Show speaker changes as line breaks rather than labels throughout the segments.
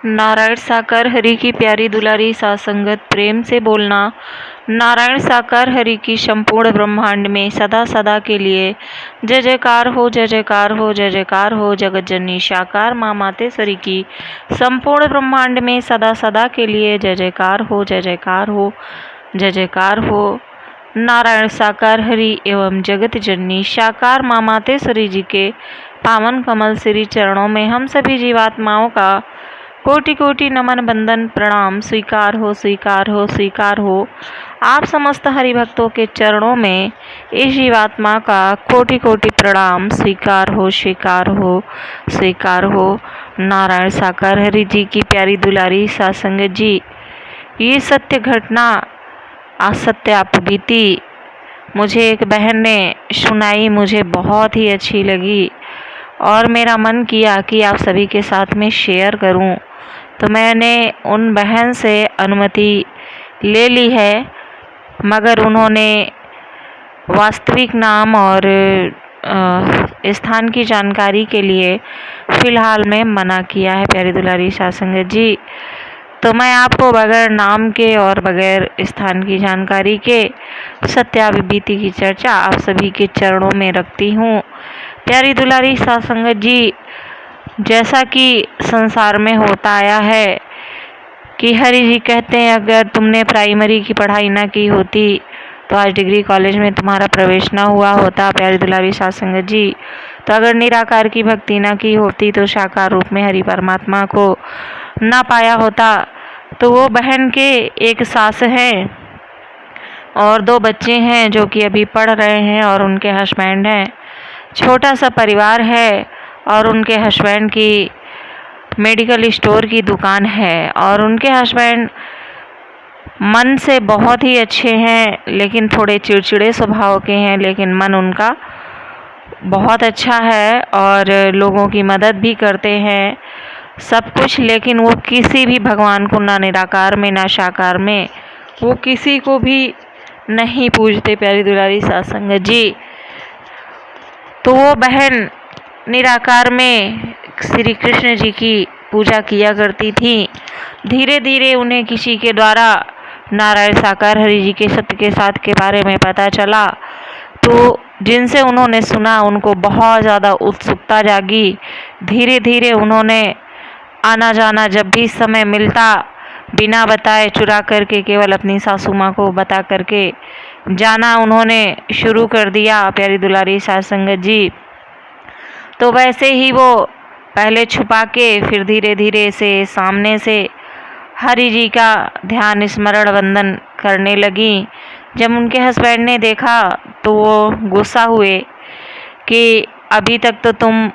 नारायण साकार हरि की प्यारी दुलारी साथ संगत प्रेम से बोलना। नारायण साकार हरि की संपूर्ण ब्रह्मांड में सदा सदा के लिए जय जयकार हो, जय जयकार हो, जय जयकार हो। जगत जननी साकार माँ मातेश्वरी की संपूर्ण ब्रह्मांड में सदा सदा के लिए जय जयकार हो, जय जयकार हो, जय जयकार हो। नारायण साकार हरि एवं जगत जननी साकार माँ मातेश्वरी जी के पावन कमल श्री चरणों में हम सभी जीवात्माओं का कोटि कोटि नमन बंदन प्रणाम स्वीकार हो, स्वीकार हो, स्वीकार हो। आप समस्त हरि भक्तों के चरणों में इस जीवात्मा का कोटि कोटि प्रणाम स्वीकार हो, स्वीकार हो, स्वीकार हो। नारायण साकार हरि जी की प्यारी दुलारी साथ संगत जी, ये सत्य घटना असत्य आप बीती मुझे एक बहन ने सुनाई, मुझे बहुत ही अच्छी लगी और मेरा मन किया कि आप सभी के साथ में शेयर करूं। तो मैंने उन बहन से अनुमति ले ली है, मगर उन्होंने वास्तविक नाम और स्थान की जानकारी के लिए फ़िलहाल में मना किया है प्यारी दुलारी साथ संगत जी। तो मैं आपको बगैर नाम के और बगैर स्थान की जानकारी के सत्याविभूति की चर्चा आप सभी के चरणों में रखती हूँ। प्यारी दुलारी साथ संगत जी, जैसा कि संसार में होता आया है कि हरि जी कहते हैं, अगर तुमने प्राइमरी की पढ़ाई ना की होती तो आज डिग्री कॉलेज में तुम्हारा प्रवेश ना हुआ होता। प्यारी दुलारी साथ संगत जी, तो अगर निराकार की भक्ति ना की होती तो साकार रूप में हरि परमात्मा को ना पाया होता। तो वो बहन के एक सास हैं और 2 बच्चे हैं जो कि अभी पढ़ रहे हैं और उनके हस्बैंड हैं। छोटा सा परिवार है और उनके हस्बैंड की मेडिकल स्टोर की दुकान है और उनके हस्बैंड मन से बहुत ही अच्छे हैं, लेकिन थोड़े चिड़चिड़े स्वभाव के हैं, लेकिन मन उनका बहुत अच्छा है और लोगों की मदद भी करते हैं सब कुछ। लेकिन वो किसी भी भगवान को, ना निराकार में ना साकार में, वो किसी को भी नहीं पूजते प्यारी दुलारी साथ संगत जी। तो वो बहन निराकार में श्री कृष्ण जी की पूजा किया करती थी। धीरे धीरे उन्हें किसी के द्वारा नारायण साकार हरि जी के सत्य के साथ के बारे में पता चला, तो जिनसे उन्होंने सुना उनको बहुत ज़्यादा उत्सुकता जागी। धीरे धीरे उन्होंने आना जाना, जब भी समय मिलता, बिना बताए चुरा करके केवल अपनी सासू माँ को बता करके जाना उन्होंने शुरू कर दिया प्यारी दुलारी साथ संगत जी। तो वैसे ही वो पहले छुपा के फिर धीरे धीरे से सामने से हरि जी का ध्यान स्मरण वंदन करने लगी। जब उनके हस्बैंड ने देखा तो वो गुस्सा हुए कि अभी तक तो तुम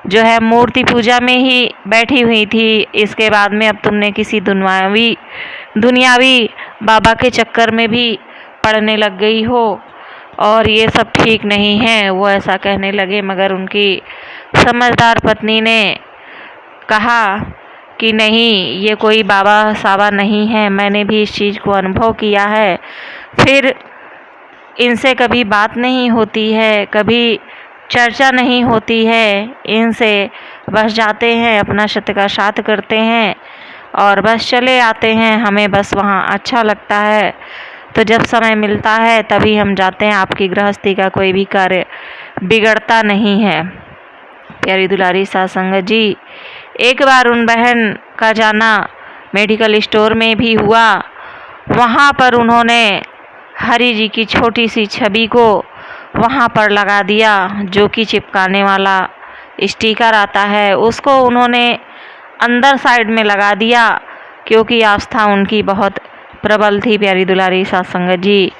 जो है मूर्ति पूजा में ही बैठी हुई थी, इसके बाद में अब तुमने किसी दुनियावी बाबा के चक्कर में भी पड़ने लग गई हो और ये सब ठीक नहीं है, वो ऐसा कहने लगे। मगर उनकी समझदार पत्नी ने कहा कि नहीं, ये कोई बाबा साबा नहीं है, मैंने भी इस चीज़ को अनुभव किया है। फिर इनसे कभी बात नहीं होती है, कभी चर्चा नहीं होती है, इनसे बस जाते हैं, अपना सत्य का साथ करते हैं और बस चले आते हैं। हमें बस वहाँ अच्छा लगता है, तो जब समय मिलता है तभी हम जाते हैं। आपकी गृहस्थी का कोई भी कार्य बिगड़ता नहीं है प्यारी दुलारी साथ संगत जी। एक बार उन बहन का जाना मेडिकल स्टोर में भी हुआ। वहाँ पर उन्होंने हरि जी की छोटी सी छवि को वहाँ पर लगा दिया, जो कि चिपकाने वाला स्टिकर आता है, उसको उन्होंने अंदर साइड में लगा दिया, क्योंकि आस्था उनकी बहुत प्रबल थी प्यारी दुलारी साथ संगत जी।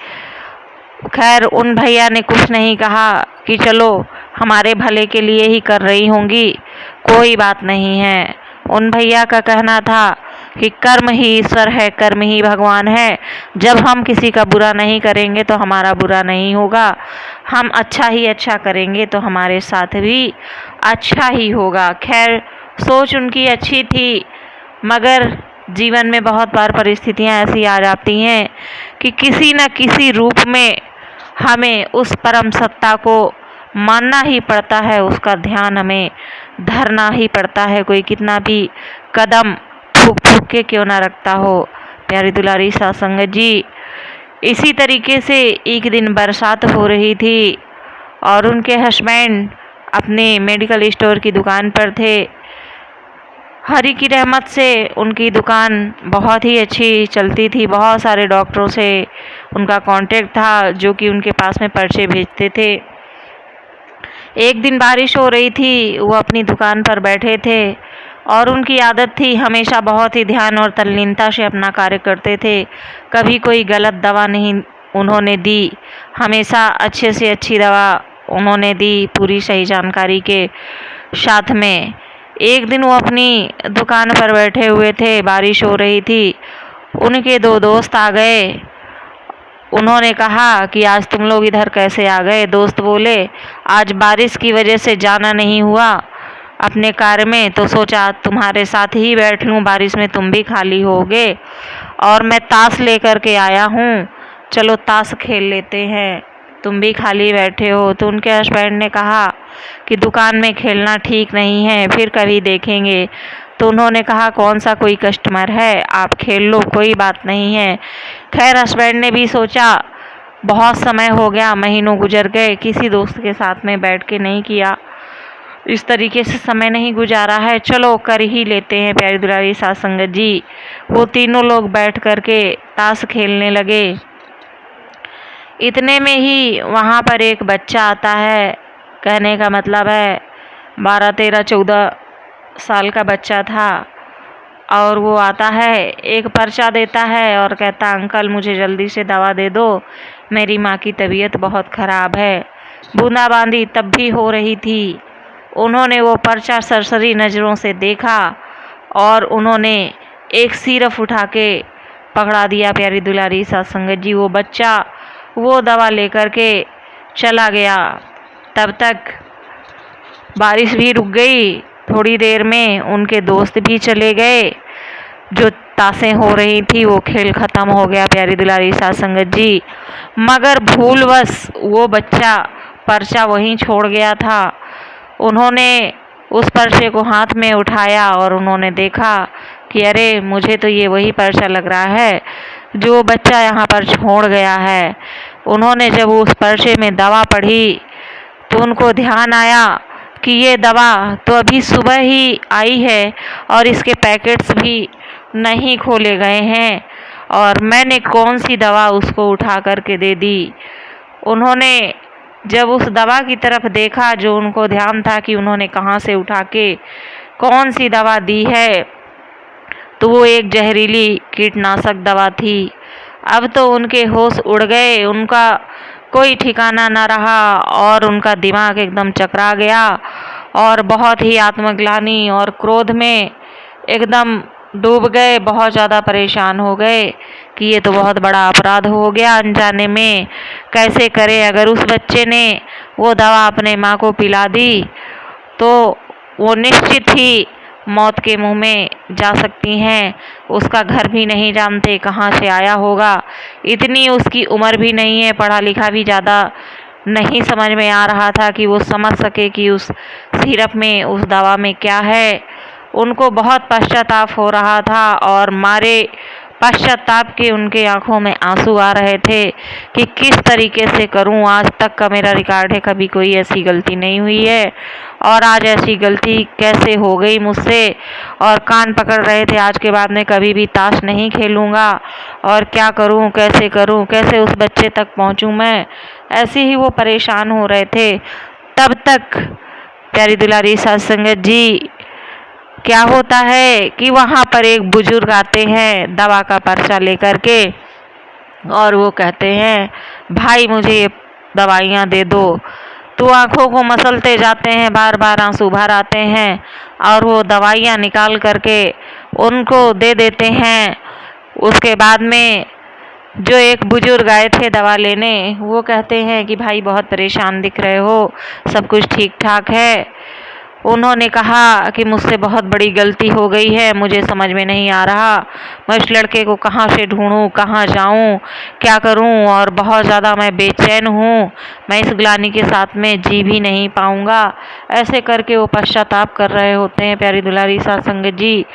खैर उन भैया ने कुछ नहीं कहा कि चलो हमारे भले के लिए ही कर रही होंगी, कोई बात नहीं है। उन भैया का कहना था कि कर्म ही ईश्वर है, कर्म ही भगवान है। जब हम किसी का बुरा नहीं करेंगे तो हमारा बुरा नहीं होगा, हम अच्छा ही अच्छा करेंगे तो हमारे साथ भी अच्छा ही होगा। खैर सोच उनकी अच्छी थी, मगर जीवन में बहुत बार परिस्थितियां ऐसी आ जाती हैं कि किसी न किसी रूप में हमें उस परम सत्ता को मानना ही पड़ता है, उसका ध्यान हमें धरना ही पड़ता है। कोई कितना भी कदम फूक फूक के क्यों ना रखता हो प्यारी दुलारी साध संगत जी। इसी तरीके से एक दिन बरसात हो रही थी और उनके हस्बैंड अपने मेडिकल स्टोर की दुकान पर थे। हरि की रहमत से उनकी दुकान बहुत ही अच्छी चलती थी, बहुत सारे डॉक्टरों से उनका कांटेक्ट था जो कि उनके पास में पर्चे भेजते थे। एक दिन बारिश हो रही थी, वो अपनी दुकान पर बैठे थे और उनकी आदत थी हमेशा बहुत ही ध्यान और तल्लीनता से अपना कार्य करते थे। कभी कोई गलत दवा नहीं उन्होंने दी, हमेशा अच्छे से अच्छी दवा उन्होंने दी पूरी सही जानकारी के साथ में। एक दिन वो अपनी दुकान पर बैठे हुए थे, बारिश हो रही थी, उनके दो दोस्त आ गए। उन्होंने कहा कि आज तुम लोग इधर कैसे आ गए। दोस्त बोले आज बारिश की वजह से जाना नहीं हुआ अपने कार में, तो सोचा तुम्हारे साथ ही बैठ लूँ, बारिश में तुम भी खाली होगे और मैं ताश लेकर के आया हूँ, चलो ताश खेल लेते हैं, तुम भी खाली बैठे हो। तो उनके हस्बैंड ने कहा कि दुकान में खेलना ठीक नहीं है, फिर कभी देखेंगे। तो उन्होंने कहा कौन सा कोई कस्टमर है, आप खेल लो, कोई बात नहीं है। खैर हस्बैंड ने भी सोचा बहुत समय हो गया, महीनों गुजर गए, किसी दोस्त के साथ में बैठ के नहीं किया, इस तरीके से समय नहीं गुजारा है, चलो कर ही लेते हैं प्यारी दुलारी साध संगत जी। वो तीनों लोग बैठ कर के ताश खेलने लगे। इतने में ही वहाँ पर एक बच्चा आता है, कहने का मतलब है 12, 13, 14 साल का बच्चा था, और वो आता है, एक पर्चा देता है और कहता अंकल मुझे जल्दी से दवा दे दो, मेरी माँ की तबीयत बहुत ख़राब है। बूंदाबांदी तब भी हो रही थी। उन्होंने वो पर्चा सरसरी नज़रों से देखा और उन्होंने एक सिरप उठा के पकड़ा दिया प्यारी दुलारी साध संगत जी। वो बच्चा वो दवा लेकर के चला गया। तब तक बारिश भी रुक गई, थोड़ी देर में उनके दोस्त भी चले गए, जो ताशें हो रही थी वो खेल ख़त्म हो गया प्यारी दुलारी साध संगत जी। मगर भूलवश वो बच्चा पर्चा वहीं छोड़ गया था। उन्होंने उस पर्चे को हाथ में उठाया और उन्होंने देखा कि अरे मुझे तो ये वही पर्चा लग रहा है जो बच्चा यहाँ पर छोड़ गया है। उन्होंने जब उस पर्चे में दवा पढ़ी तो उनको ध्यान आया कि ये दवा तो अभी सुबह ही आई है और इसके पैकेट्स भी नहीं खोले गए हैं, और मैंने कौन सी दवा उसको उठा करके दे दी। उन्होंने जब उस दवा की तरफ देखा, जो उनको ध्यान था कि उन्होंने कहाँ से उठा के कौन सी दवा दी है, तो वो एक जहरीली कीटनाशक दवा थी। अब तो उनके होश उड़ गए, उनका कोई ठिकाना न रहा और उनका दिमाग एकदम चकरा गया और बहुत ही आत्मग्लानि और क्रोध में एकदम डूब गए, बहुत ज़्यादा परेशान हो गए कि ये तो बहुत बड़ा अपराध हो गया, अनजाने में कैसे करे। अगर उस बच्चे ने वो दवा अपने माँ को पिला दी तो वो निश्चित ही मौत के मुंह में जा सकती हैं। उसका घर भी नहीं जानते कहाँ से आया होगा, इतनी उसकी उम्र भी नहीं है, पढ़ा लिखा भी ज़्यादा नहीं समझ में आ रहा था कि वो समझ सके कि उस सिरप में, उस दवा में क्या है। उनको बहुत पश्चाताप हो रहा था और मारे पश्चाताप के उनके आंखों में आंसू आ रहे थे कि किस तरीके से करूं। आज तक का मेरा रिकॉर्ड है, कभी कोई ऐसी गलती नहीं हुई है और आज ऐसी गलती कैसे हो गई मुझसे। और कान पकड़ रहे थे, आज के बाद में कभी भी ताश नहीं खेलूँगा और क्या करूं, कैसे करूं, कैसे उस बच्चे तक पहुंचूं मैं। ऐसे ही वो परेशान हो रहे थे। तब तक प्यारी दुलारी साध संगत जी, क्या होता है कि वहाँ पर एक बुजुर्ग आते हैं दवा का पर्चा लेकर के और वो कहते हैं भाई मुझे ये दवाइयाँ दे दो। तो आँखों को मसलते जाते हैं, बार बार आंसू भर आते हैं और वो दवाइयाँ निकाल करके उनको दे देते हैं। उसके बाद में जो एक बुजुर्ग आए थे दवा लेने, वो कहते हैं कि भाई बहुत परेशान दिख रहे हो, सब कुछ ठीक ठाक है। उन्होंने कहा कि मुझसे बहुत बड़ी गलती हो गई है, मुझे समझ में नहीं आ रहा मैं इस लड़के को कहाँ से ढूंढूं, कहाँ जाऊं, क्या करूं, और बहुत ज़्यादा मैं बेचैन हूं, मैं इस ग्लानि के साथ में जी भी नहीं पाऊंगा। ऐसे करके वो पश्चाताप कर रहे होते हैं प्यारी दुलारी साध संगत जी।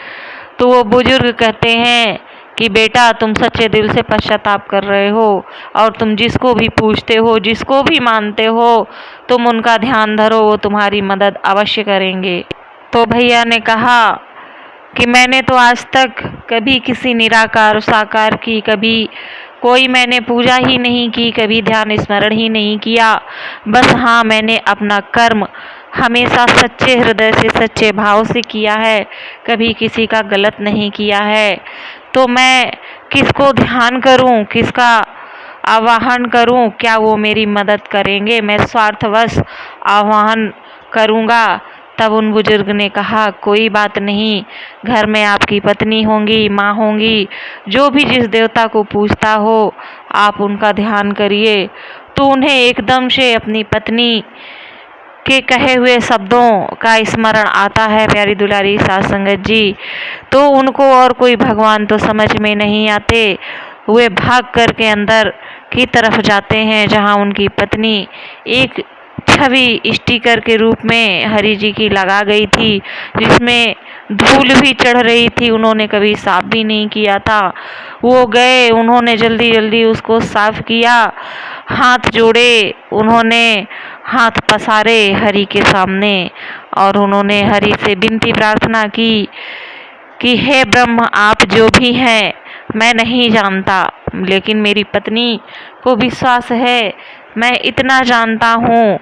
तो वो बुजुर्ग कहते हैं कि बेटा तुम सच्चे दिल से पश्चाताप कर रहे हो और तुम जिसको भी पूछते हो, जिसको भी मानते हो, तुम उनका ध्यान धरो, वो तुम्हारी मदद अवश्य करेंगे। तो भैया ने कहा कि मैंने तो आज तक कभी किसी निराकार साकार की कभी कोई मैंने पूजा ही नहीं की, कभी ध्यान स्मरण ही नहीं किया। बस हाँ, मैंने अपना कर्म हमेशा सच्चे हृदय से सच्चे भाव से किया है, कभी किसी का गलत नहीं किया है। तो मैं किसको ध्यान करूं, किसका आवाहन करूं, क्या वो मेरी मदद करेंगे? मैं स्वार्थवश आवाहन करूंगा। तब उन बुजुर्ग ने कहा कोई बात नहीं, घर में आपकी पत्नी होंगी, माँ होंगी, जो भी जिस देवता को पूजता हो आप उनका ध्यान करिए। तो उन्हें एकदम से अपनी पत्नी के कहे हुए शब्दों का स्मरण आता है प्यारी दुलारी सास संगत जी। तो उनको और कोई भगवान तो समझ में नहीं आते। वे भाग कर के अंदर की तरफ जाते हैं जहां उनकी पत्नी एक छवि स्टिकर के रूप में हरि जी की लगा गई थी, जिसमें धूल भी चढ़ रही थी, उन्होंने कभी साफ भी नहीं किया था। वो गए, उन्होंने जल्दी जल्दी उसको साफ किया, हाथ जोड़े, उन्होंने हाथ पसारे हरि के सामने और उन्होंने हरि से विनती प्रार्थना की कि हे ब्रह्म, आप जो भी हैं मैं नहीं जानता, लेकिन मेरी पत्नी को विश्वास है, मैं इतना जानता हूँ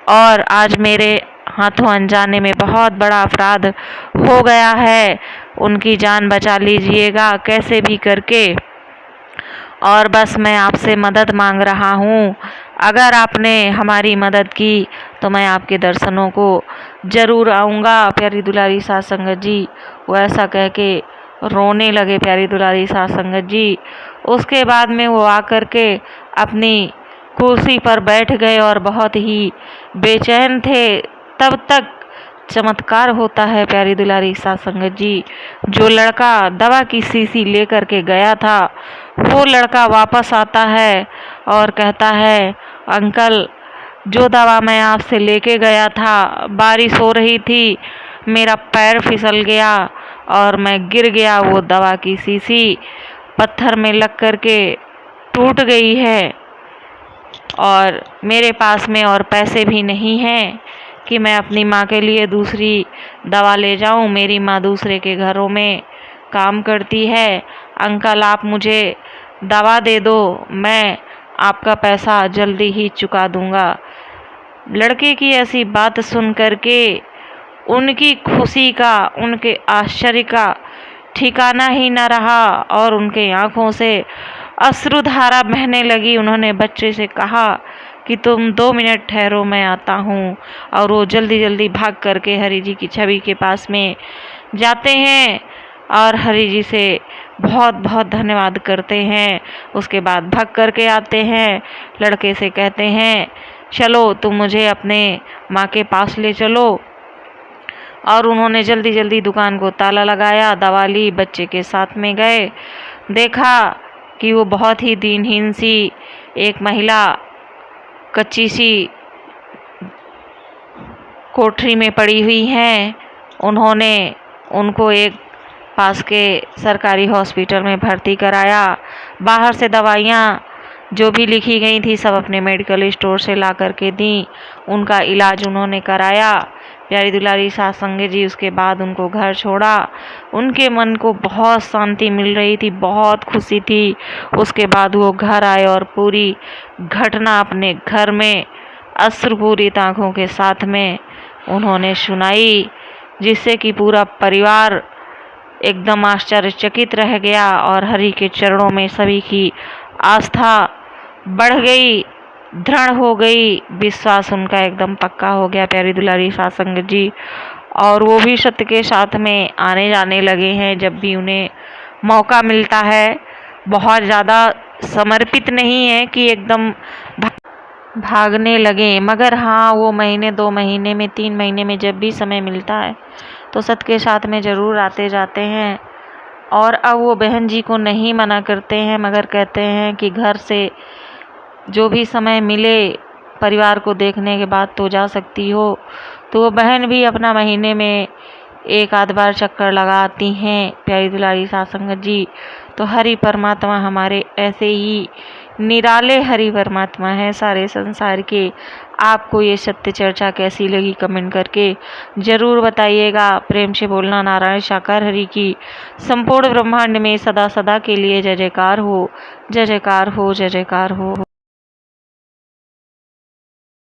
और आज मेरे हाथों अनजाने में बहुत बड़ा अपराध हो गया है, उनकी जान बचा लीजिएगा कैसे भी करके। और बस मैं आपसे मदद मांग रहा हूँ, अगर आपने हमारी मदद की तो मैं आपके दर्शनों को जरूर आऊँगा। प्यारी दुलारी सास संगत जी वो ऐसा कह के रोने लगे प्यारी दुलारी सास संगत जी। उसके बाद में वो आकर के अपनी कुर्सी पर बैठ गए और बहुत ही बेचैन थे। तब तक चमत्कार होता है प्यारी दुलारी सास संगत जी। जो लड़का दवा की शीशी लेकर के गया था वो लड़का वापस आता है और कहता है अंकल, जो दवा मैं आपसे लेके गया था, बारिश हो रही थी, मेरा पैर फिसल गया और मैं गिर गया, वो दवा की शीशी पत्थर में लग कर के टूट गई है और मेरे पास में और पैसे भी नहीं हैं कि मैं अपनी माँ के लिए दूसरी दवा ले जाऊं। मेरी माँ दूसरे के घरों में काम करती है। अंकल आप मुझे दवा दे दो, मैं आपका पैसा जल्दी ही चुका दूंगा। लड़के की ऐसी बात सुन करके उनकी खुशी का, उनके आश्चर्य का ठिकाना ही न रहा और उनके आँखों से अश्रुधारा बहने लगी। उन्होंने बच्चे से कहा कि तुम 2 मिनट ठहरो, मैं आता हूँ। और वो जल्दी जल्दी भाग करके हरि जी की छवि के पास में जाते हैं और हरि जी से बहुत बहुत धन्यवाद करते हैं। उसके बाद भाग करके आते हैं, लड़के से कहते हैं चलो तुम मुझे अपने माँ के पास ले चलो। और उन्होंने जल्दी जल्दी दुकान को ताला लगाया, दवा ली, बच्चे के साथ में गए, देखा कि वो बहुत ही दीनहीन सी एक महिला कच्ची सी कोठरी में पड़ी हुई हैं। उन्होंने उनको एक पास के सरकारी हॉस्पिटल में भर्ती कराया। बाहर से दवाइयाँ जो भी लिखी गई थी सब अपने मेडिकल स्टोर से ला करके दी, उनका इलाज उन्होंने कराया। प्यारी दुलारी सास संगत जी उसके बाद उनको घर छोड़ा। उनके मन को बहुत शांति मिल रही थी, बहुत खुशी थी। उसके बाद वो घर आए और पूरी घटना अपने घर में अश्रुपूरित आँखों के साथ में उन्होंने सुनाई, जिससे कि पूरा परिवार एकदम आश्चर्यचकित रह गया और हरि के चरणों में सभी की आस्था बढ़ गई, दृढ़ हो गई, विश्वास उनका एकदम पक्का हो गया प्यारी दुलारी सास संगत जी। और वो भी सत्य के साथ में आने जाने लगे हैं जब भी उन्हें मौका मिलता है। बहुत ज़्यादा समर्पित नहीं है कि एकदम भागने लगे, मगर हाँ वो महीने 2 महीने में 3 महीने में जब भी समय मिलता है तो सत्य के साथ में ज़रूर आते जाते हैं। और अब वो बहन जी को नहीं मना करते हैं, मगर कहते हैं कि घर से जो भी समय मिले परिवार को देखने के बाद तो जा सकती हो। तो वो बहन भी अपना महीने में एक आध बार चक्कर लगाती हैं प्यारी दुलारी साध संगत जी, तो हरि परमात्मा हमारे ऐसे ही निराले हरि परमात्मा हैं सारे संसार के। आपको ये सत्य चर्चा कैसी लगी कमेंट करके ज़रूर बताइएगा। प्रेम से बोलना नारायण साकार हरि की संपूर्ण ब्रह्मांड में सदा सदा के लिए जय जयकार हो, जय जयकार हो, जय जयकार हो।